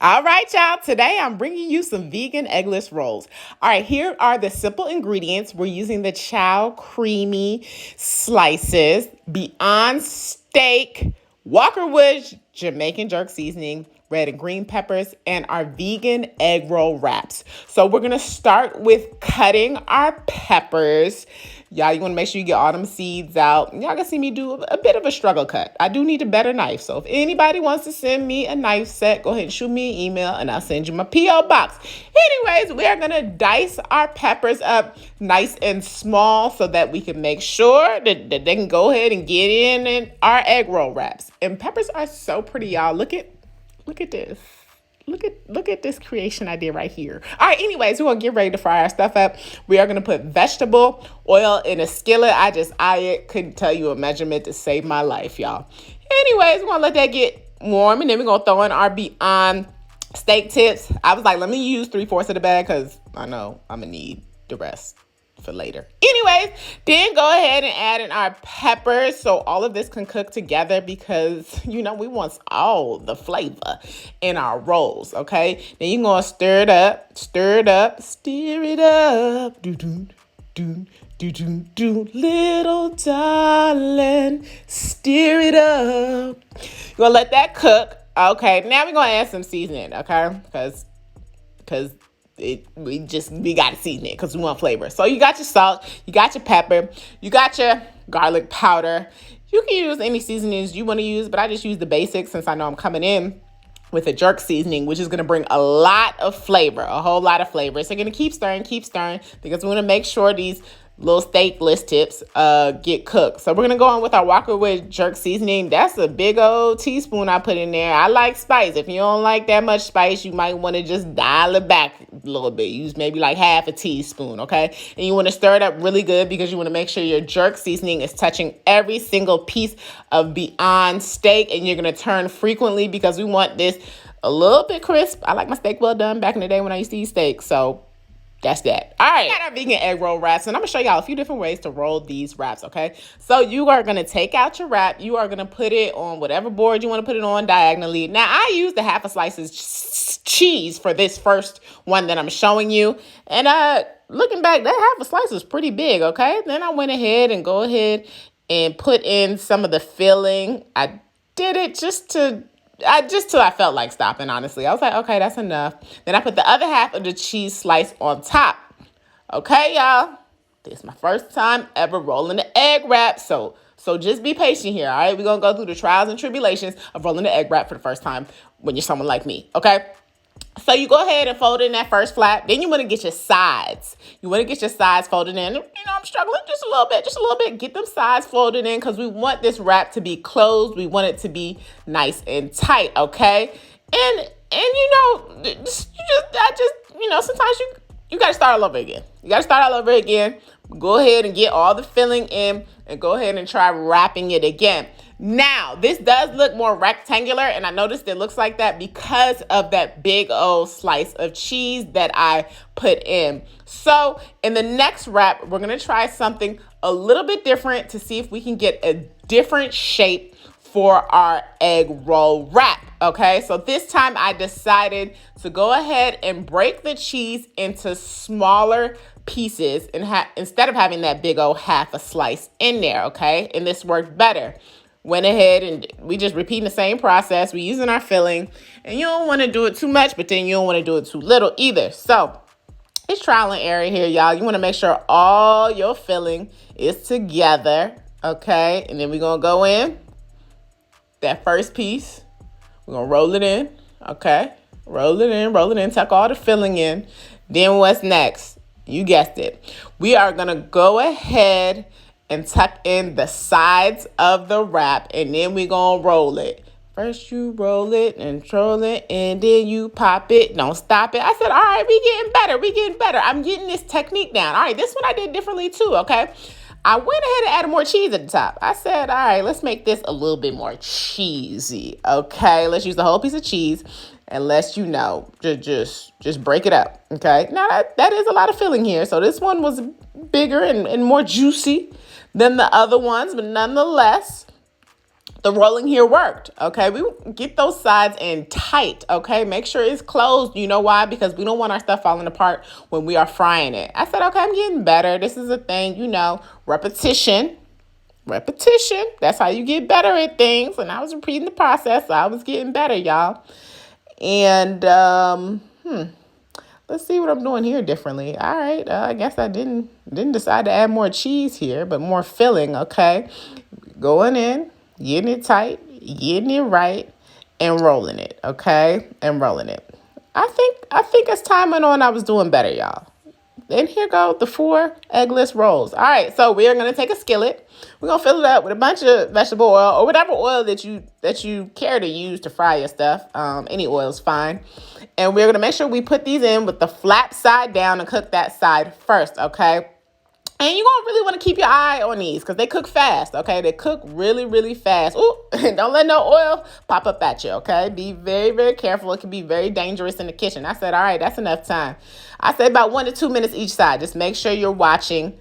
All right, y'all. Today I'm bringing you some vegan eggless rolls. All right, here are the simple ingredients. We're using the Chao creamy slices, Beyond Steak, Walker Woods Jamaican jerk seasoning, red and green peppers, and our vegan egg roll wraps. So we're gonna start with cutting our peppers. Y'all, you want to make sure you get all them seeds out. Y'all can see me do a bit of a struggle cut. I do need a better knife. So if anybody wants to send me a knife set, go ahead and shoot me an email and I'll send you my P.O. box. Anyways, we are going to dice our peppers up nice and small so that we can make sure that they can go ahead and get in our egg roll wraps. And peppers are so pretty, y'all. Look at this. Look at this creation I did right here. All right, anyways, we're gonna get ready to fry our stuff up. We are gonna put vegetable oil in a skillet. I just couldn't tell you a measurement to save my life, y'all. Anyways, we're gonna let that get warm, and then we're gonna throw in our Beyond steak tips. I was like, let me use 3/4 of the bag because I know I'm gonna need the rest for later. Anyways, then go ahead and add in our peppers so all of this can cook together because, we want all the flavor in our rolls, okay? Then you're going to stir it up, steer it up. Do, little darling, steer it up. You're going to let that cook. Okay, now we're going to add some seasoning, okay? Because we got to season it because we want flavor. So you got your salt, you got your pepper, you got your garlic powder. You can use any seasonings you want to use, but I just use the basics since I know I'm coming in with a jerk seasoning, which is going to bring a lot of flavor, a whole lot of flavor. So you're going to keep stirring because we want to make sure these little steak list tips get cooked. So we're going to go on with our Walker Woods jerk seasoning. That's a big old teaspoon I put in there. I like spice. If you don't like that much spice, you might want to just dial it back a little bit. Use maybe like half a teaspoon, okay? And you want to stir it up really good because you want to make sure your jerk seasoning is touching every single piece of Beyond steak, and you're going to turn frequently because we want this a little bit crisp. I like my steak well done back in the day when I used to eat steak, so that's that. All right, got our vegan egg roll wraps, and I'm gonna show y'all a few different ways to roll these wraps, okay? So you are gonna take out your wrap. You are gonna put it on whatever board you wanna put it on diagonally. Now, I used the half a slice of cheese for this first one that I'm showing you. And looking back, that half a slice is pretty big, okay? Then I went ahead and put in some of the filling. I did it just till I felt like stopping, honestly. I was like, okay, that's enough. Then I put the other half of the cheese slice on top. Okay, y'all. This is my first time ever rolling the egg wrap. So just be patient here, all right? We're going to go through the trials and tribulations of rolling the egg wrap for the first time when you're someone like me, okay? So you go ahead and fold in that first flap. Then you want to get your sides. You want to get your sides folded in. I'm struggling just a little bit. Get them sides folded in because we want this wrap to be closed. We want it to be nice and tight, okay? And sometimes you got to start all over again. Go ahead and get all the filling in and go ahead and try wrapping it again. Now, this does look more rectangular, and I noticed it looks like that because of that big old slice of cheese that I put in. So in the next wrap, we're going to try something a little bit different to see if we can get a different shape for our egg roll wrap. Okay, so this time I decided to go ahead and break the cheese into smaller pieces and instead of having that big old half a slice in there, okay? And this worked better. Went ahead and we just repeating the same process. We're using our filling, and you don't want to do it too much, but then you don't want to do it too little either. So it's trial and error here, y'all. You want to make sure all your filling is together, okay? And then we're going to go in that first piece. We're going to roll it in, okay? Roll it in, tuck all the filling in. Then what's next? You guessed it. We are going to go ahead and tuck in the sides of the wrap, and then we're going to roll it. First you roll it and troll it, and then you pop it. Don't stop it. I said, all right, we getting better. I'm getting this technique down. All right, this one I did differently too, okay? I went ahead and added more cheese at the top. I said, all right, let's make this a little bit more cheesy, okay? Let's use the whole piece of cheese, and let's, just break it up, okay? Now, that is a lot of filling here, so this one was bigger and more juicy than the other ones, but nonetheless, the rolling here worked. Okay, we get those sides in tight. Okay, make sure it's closed. You know why? Because we don't want our stuff falling apart when we are frying it. I said, okay, I'm getting better. This is a thing, repetition. Repetition. That's how you get better at things. And I was repeating the process, so I was getting better, y'all. And let's see what I'm doing here differently. All right, I guess I didn't decide to add more cheese here, but more filling. Okay, going in, getting it tight, getting it right, and rolling it. Okay, and rolling it. I think as time went on, I was doing better, y'all. And here go the 4 eggless rolls. All right, so we are gonna take a skillet. We're gonna fill it up with a bunch of vegetable oil or whatever oil that you care to use to fry your stuff. Any oil is fine. And we're gonna make sure we put these in with the flat side down and cook that side first, okay? And you're gonna really want to keep your eye on these because they cook fast, okay? They cook really, really fast. Ooh, don't let no oil pop up at you, okay? Be very, very careful. It can be very dangerous in the kitchen. I said, all right, that's enough time. I said about 1 to 2 minutes each side. Just make sure you're watching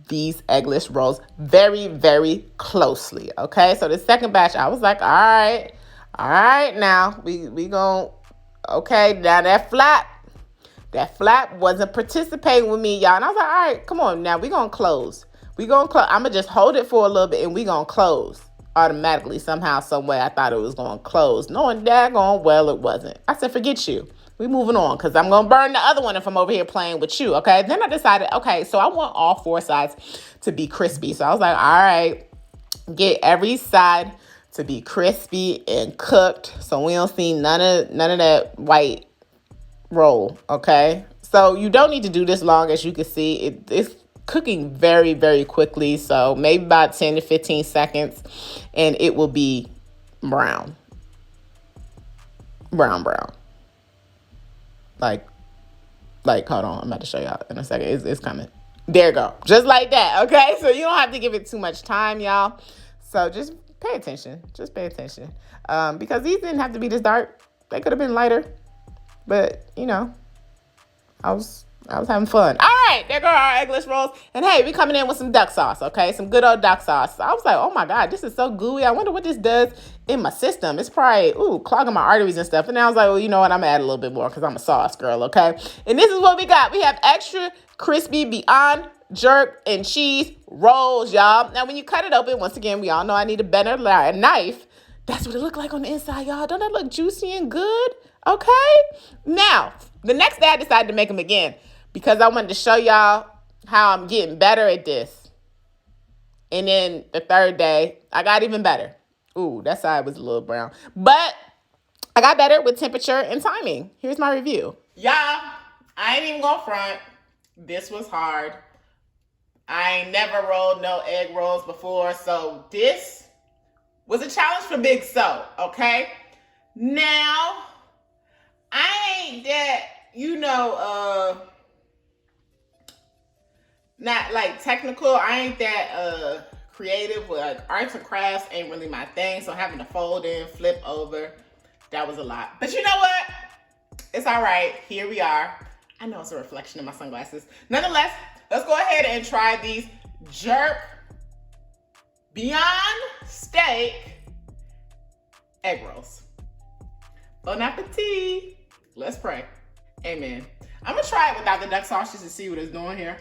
these eggless rolls very, very closely, okay? So the second batch, I was like, all right, now we gonna, okay, now that flap wasn't participating with me, y'all. And I was like, all right, come on now. We're going to close. I'm going to just hold it for a little bit and we're going to close. Automatically, somehow, some way, I thought it was going to close. Knowing daggone well it wasn't. I said, forget you. We moving on because I'm going to burn the other one if I'm over here playing with you, okay? Then I decided, okay, so I want all 4 sides to be crispy. So I was like, all right, get every side to be crispy and cooked so we don't see none of that white roll, okay? So you don't need to do this long. As you can see, it's cooking very, very quickly. So maybe about 10 to 15 seconds and it will be brown. Like, hold on. I'm about to show y'all in a second. It's coming. There you go. Just like that, okay? So you don't have to give it too much time, y'all. So just pay attention. Because these didn't have to be this dark. They could have been lighter. But, I was having fun. All right, there go our eggless rolls. And hey, we coming in with some duck sauce, okay? Some good old duck sauce. I was like, oh my God, this is so gooey. I wonder what this does in my system. It's probably, clogging my arteries and stuff. And then I was like, well, you know what? I'm going to add a little bit more because I'm a sauce girl, okay? And this is what we got. We have extra crispy Beyond Jerk and cheese rolls, y'all. Now, when you cut it open, once again, we all know I need a better knife. That's what it looked like on the inside, y'all. Don't that look juicy and good? Okay? Now, the next day I decided to make them again because I wanted to show y'all how I'm getting better at this. And then the third day, I got even better. Ooh, that side was a little brown. But I got better with temperature and timing. Here's my review. Y'all, I ain't even gonna front. This was hard. I ain't never rolled no egg rolls before, so this was a challenge for Big So, okay? Now, I ain't that, not like technical. I ain't that creative. Like arts and crafts ain't really my thing. So having to fold in, flip over, that was a lot. But you know what? It's all right. Here we are. I know it's a reflection of my sunglasses. Nonetheless, let's go ahead and try these Jerk Beyond Steak egg rolls. Bon appetit. Let's pray. Amen. I'm gonna try it without the duck sauce just to see what it's doing here.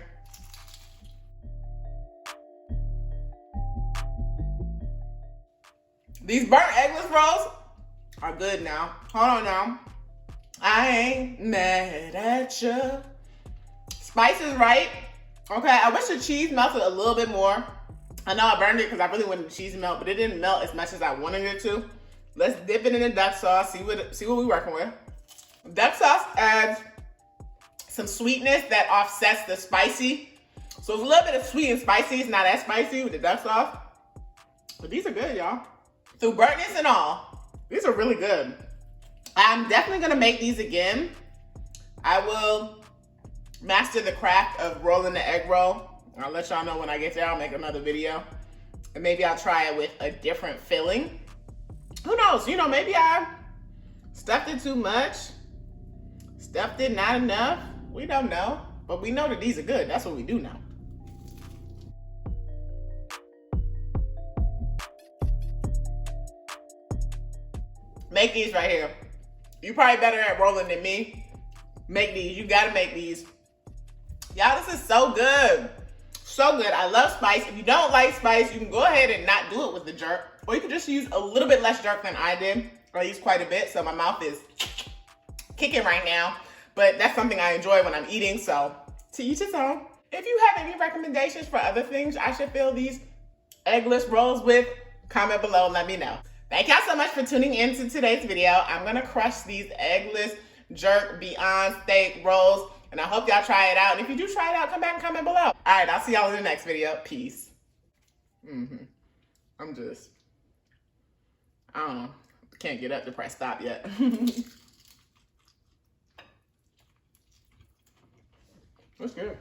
These burnt eggless rolls are good now. Hold on now. I ain't mad at you. Spice is right. Okay, I wish the cheese melted a little bit more. I know I burned it because I really wanted the cheese to melt, but it didn't melt as much as I wanted it to. Let's dip it in the duck sauce, see what we're working with. Duck sauce adds some sweetness that offsets the spicy. So it's a little bit of sweet and spicy. It's not as spicy with the duck sauce. But these are good, y'all. Through burntness and all, these are really good. I'm definitely gonna make these again. I will master the craft of rolling the egg roll. I'll let y'all know when I get there. I'll make another video. And maybe I'll try it with a different filling. Who knows? Maybe I stuffed it too much. Stuffed it not enough. We don't know. But we know that these are good. That's what we do know. Make these right here. You probably better at rolling than me. Make these. You gotta make these. Y'all, this is so good. So good. I love spice. If you don't like spice, you can go ahead and not do it with the jerk. Or you can just use a little bit less jerk than I did. I use quite a bit, so my mouth is kicking right now. But that's something I enjoy when I'm eating, so to each his own. If you have any recommendations for other things I should fill these eggless rolls with, comment below and let me know. Thank y'all so much for tuning in to today's video. I'm gonna crush these eggless jerk Beyond Steak rolls, and I hope y'all try it out. And if you do try it out, come back and comment below. All right, I'll see y'all in the next video. Peace. I don't know. Can't get up to press stop yet. That's good.